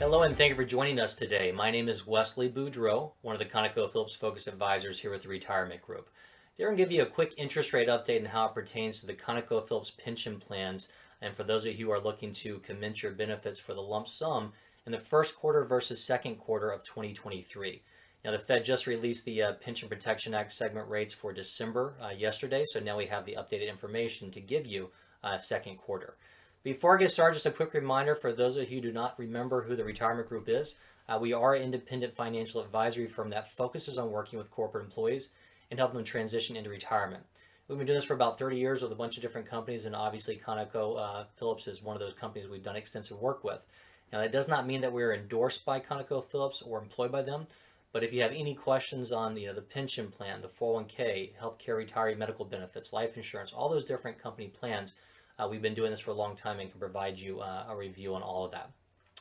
Hello and thank you for joining us today. My name is Wesley Boudreau, one of the ConocoPhillips Focus Advisors here with the Retirement Group. They're going to give you a quick interest rate update and how it pertains to the ConocoPhillips pension plans, and for those of you who are looking to commence your benefits for the lump sum in the first quarter versus second quarter of 2023. Now, the Fed just released the Pension Protection Act segment rates for December yesterday, so now we have the updated information to give you second quarter. Before I get started, just a quick reminder for those of you who do not remember who the Retirement Group is. We are an independent financial advisory firm that focuses on working with corporate employees and helping them transition into retirement. We've been doing this for about 30 years with a bunch of different companies, and obviously ConocoPhillips is one of those companies we've done extensive work with. Now, that does not mean that we're endorsed by ConocoPhillips or employed by them, but if you have any questions on the pension plan, the 401k, healthcare retiree medical benefits, life insurance, all those different company plans, we've been doing this for a long time and can provide you a review on all of that.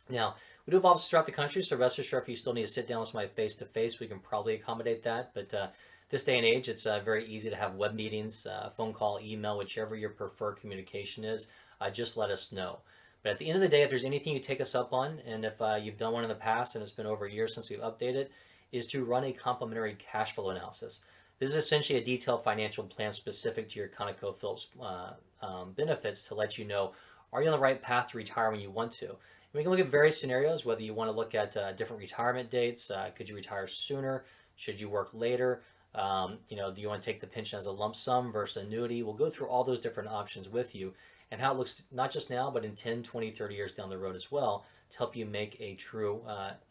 Now, we do have offices throughout the country, so rest assured if you still need to sit down with somebody face-to-face, we can probably accommodate that. But this day and age, it's very easy to have web meetings, phone call, email, whichever your preferred communication is. Just let us know. But at the end of the day, if there's anything you take us up on, and if you've done one in the past and it's been over a year since we've updated, is to run a complimentary cash flow analysis. This is essentially a detailed financial plan specific to your ConocoPhillips benefits to let you know, are you on the right path to retire when you want to? And we can look at various scenarios, whether you want to look at different retirement dates. Could you retire sooner? Should you work later? Do you want to take the pension as a lump sum versus annuity? We'll go through all those different options with you and how it looks not just now, but in 10, 20, 30 years down the road as well to help you make a true,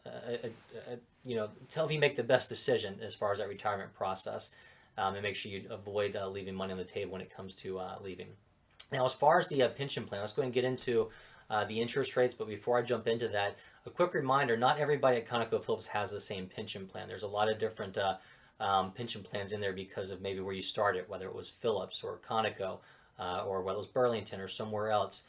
to help you make the best decision as far as that retirement process and make sure you avoid leaving money on the table when it comes to leaving. Now, as far as the pension plan, let's go ahead and get into the interest rates. But before I jump into that, a quick reminder, not everybody at ConocoPhillips has the same pension plan. There's a lot of different pension plans in there because of maybe where you started, whether it was Phillips or Conoco or whether it was Burlington or somewhere else.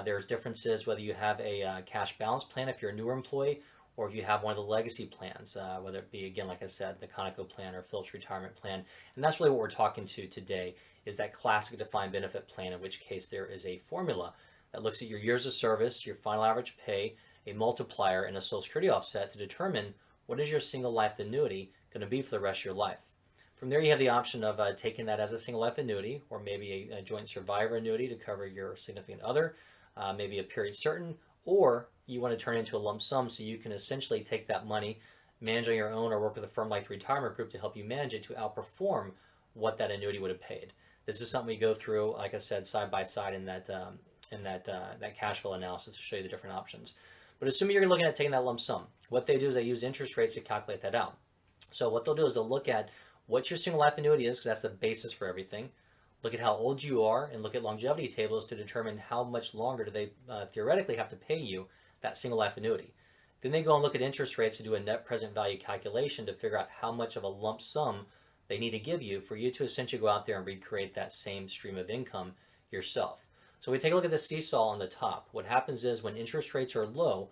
There's differences whether you have a cash balance plan if you're a newer employee or if you have one of the legacy plans, whether it be, again, like I said, the Conoco plan or Phillips retirement plan. And that's really what we're talking to today is that classic defined benefit plan, in which case there is a formula that looks at your years of service, your final average pay, a multiplier, and a Social Security offset to determine what is your single life annuity going to be for the rest of your life. From there, you have the option of taking that as a single life annuity or maybe a joint survivor annuity to cover your significant other, maybe a period certain, or you want to turn it into a lump sum so you can essentially take that money, manage on your own, or work with a firm like the Retirement Group to help you manage it to outperform what that annuity would have paid. This is something we go through, like I said, side by side in that cash flow analysis to show you the different options. But assuming you're looking at taking that lump sum, what they do is they use interest rates to calculate that out. So what they'll do is they'll look at what your single life annuity is, because that's the basis for everything. Look at how old you are and look at longevity tables to determine how much longer do they theoretically have to pay you that single life annuity. Then they go and look at interest rates to do a net present value calculation to figure out how much of a lump sum they need to give you for you to essentially go out there and recreate that same stream of income yourself. So we take a look at the seesaw on the top. What happens is when interest rates are low,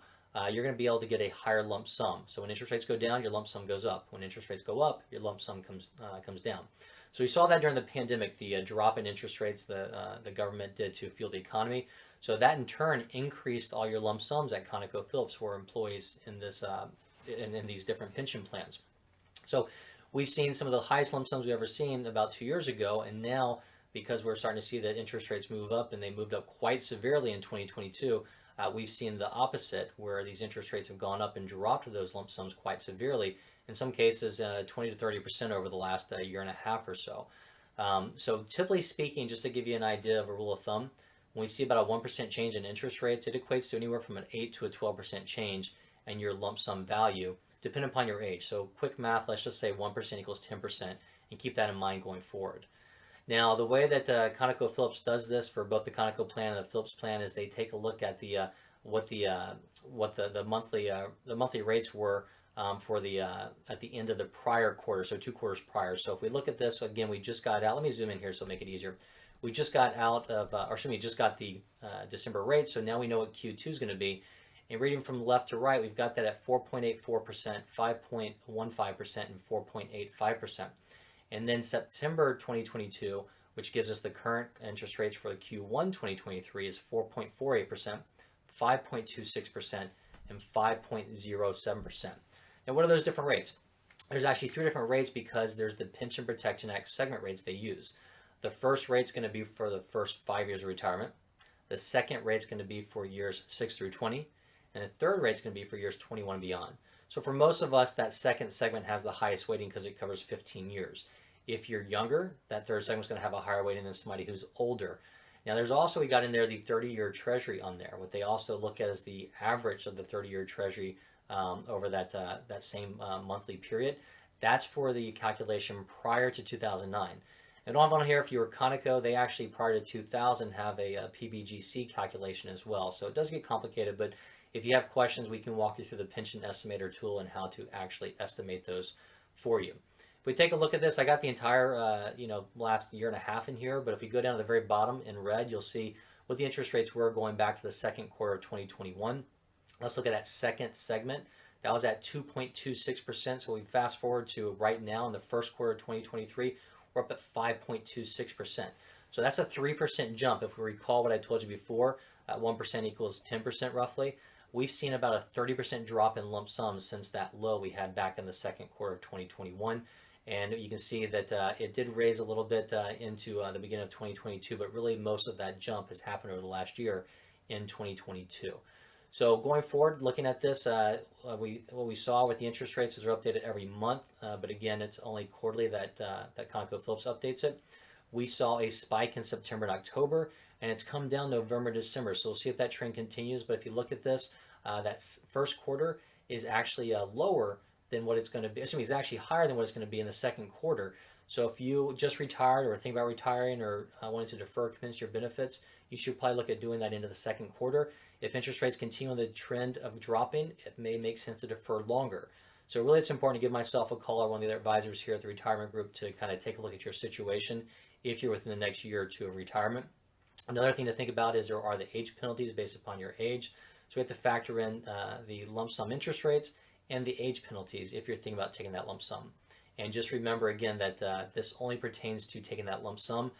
you're going to be able to get a higher lump sum. So when interest rates go down, your lump sum goes up. When interest rates go up, your lump sum comes down. So we saw that during the pandemic, the drop in interest rates the government did to fuel the economy. So that in turn increased all your lump sums at ConocoPhillips for employees in this in these different pension plans. So we've seen some of the highest lump sums we've ever seen about 2 years ago, and now because we're starting to see that interest rates move up, and they moved up quite severely in 2022, we've seen the opposite, where these interest rates have gone up and dropped those lump sums quite severely. In some cases, 20 to 30% over the last year and a half or so. So typically speaking, just to give you an idea of a rule of thumb, when we see about a 1% change in interest rates, it equates to anywhere from an 8 to a 12% change in your lump sum value, depending upon your age. So quick math, let's just say 1% equals 10%, and keep that in mind going forward. Now, the way that ConocoPhillips does this for both the Conoco plan and the Phillips plan is they take a look at what the monthly rates were for at the end of the prior quarter, so 2 quarters prior. So if we look at this again, we just got out. Let me zoom in here so make it easier. We just got out of, just got the December rate. So now we know what Q2 is going to be. And reading from left to right, we've got that at 4.84%, 5.15%, and 4.85%. And then September 2022, which gives us the current interest rates for the Q1 2023, is 4.48%, 5.26%, and 5.07%. Now, what are those different rates? There's actually three different rates because there's the Pension Protection Act segment rates they use. The first rate's going to be for the first 5 years of retirement. The second rate's going to be for years 6 through 20. And the third rate's going to be for years 21 and beyond. So for most of us, that second segment has the highest weighting because it covers 15 years. If you're younger, that third segment's going to have a higher weighting than somebody who's older. Now, there's also, we got in there the 30-year Treasury on there. What they also look at is the average of the 30-year Treasury over that same monthly period. That's for the calculation prior to 2009. And on here, if you were Conoco, they actually prior to 2000 have a PBGC calculation as well. So it does get complicated, but if you have questions, we can walk you through the pension estimator tool and how to actually estimate those for you. If we take a look at this, I got the entire last year and a half in here, but if we go down to the very bottom in red, you'll see what the interest rates were going back to the second quarter of 2021. Let's look at that second segment. That was at 2.26%. So we fast forward to right now in the first quarter of 2023, we're up at 5.26%. So that's a 3% jump. If we recall what I told you before, 1% equals 10% roughly. We've seen about a 30% drop in lump sums since that low we had back in the second quarter of 2021. And you can see that it did raise a little bit into the beginning of 2022, but really most of that jump has happened over the last year in 2022. So going forward, looking at this, what we saw with the interest rates is they're updated every month, but again, it's only quarterly that ConocoPhillips updates it. We saw a spike in September and October, and it's come down November, December. So we'll see if that trend continues. But if you look at this, that first quarter is actually lower than what it's going to be. It's actually higher than what it's going to be in the second quarter. So if you just retired or think about retiring or wanted to defer commence your benefits, you should probably look at doing that into the second quarter. If interest rates continue on the trend of dropping, it may make sense to defer longer. So really it's important to give myself a call or one of the other advisors here at the retirement group to kind of take a look at your situation if you're within the next year or two of retirement. Another thing to think about is there are the age penalties based upon your age. So we have to factor in the lump sum interest rates and the age penalties if you're thinking about taking that lump sum. And just remember again that this only pertains to taking that lump sum.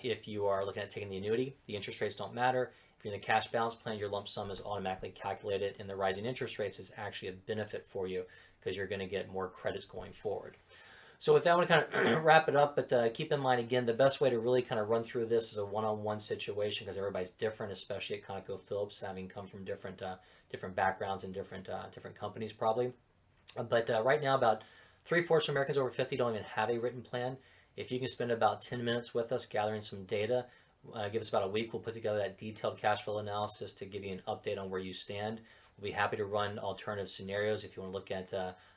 If you are looking at taking the annuity, the interest rates don't matter. If you're in the cash balance plan, your lump sum is automatically calculated, and the rising interest rates is actually a benefit for you because you're going to get more credits going forward. So with that, I want to kind of wrap it up, but keep in mind, again, the best way to really kind of run through this is a one-on-one situation because everybody's different, especially at ConocoPhillips, having come from different backgrounds and different companies probably. But right now, about 3/4 of Americans over 50 don't even have a written plan. If you can spend about 10 minutes with us gathering some data, give us about a week, we'll put together that detailed cash flow analysis to give you an update on where you stand. We'll be happy to run alternative scenarios if you want to look at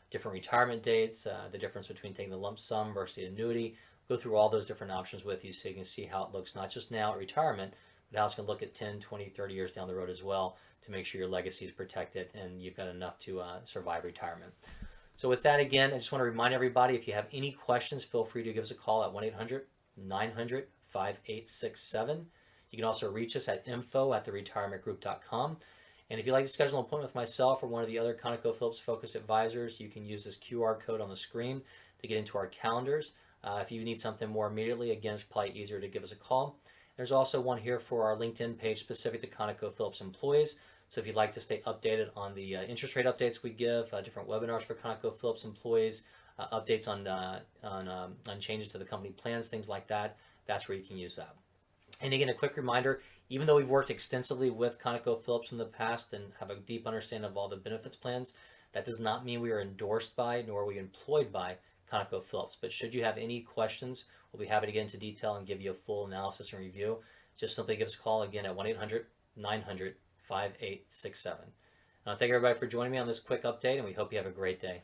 different retirement dates, the difference between taking the lump sum versus the annuity. Go through all those different options with you so you can see how it looks, not just now at retirement, but how it's going to look at 10, 20, 30 years down the road as well to make sure your legacy is protected and you've got enough to survive retirement. So with that, again, I just want to remind everybody, if you have any questions, feel free to give us a call at 1-800-900-5867. You can also reach us at info@theretirementgroup.com. And if you'd like to schedule an appointment with myself or one of the other ConocoPhillips focused advisors, you can use this QR code on the screen to get into our calendars. If you need something more immediately, again, it's probably easier to give us a call. There's also one here for our LinkedIn page specific to ConocoPhillips employees. So if you'd like to stay updated on the interest rate updates we give, different webinars for ConocoPhillips employees, updates on changes to the company plans, things like that, that's where you can use that. And again, a quick reminder, even though we've worked extensively with ConocoPhillips in the past and have a deep understanding of all the benefits plans, that does not mean we are endorsed by nor are we employed by ConocoPhillips. But should you have any questions, we'll be happy to get into detail and give you a full analysis and review. Just simply give us a call again at 1-800-900-5867. Thank everybody for joining me on this quick update, and we hope you have a great day.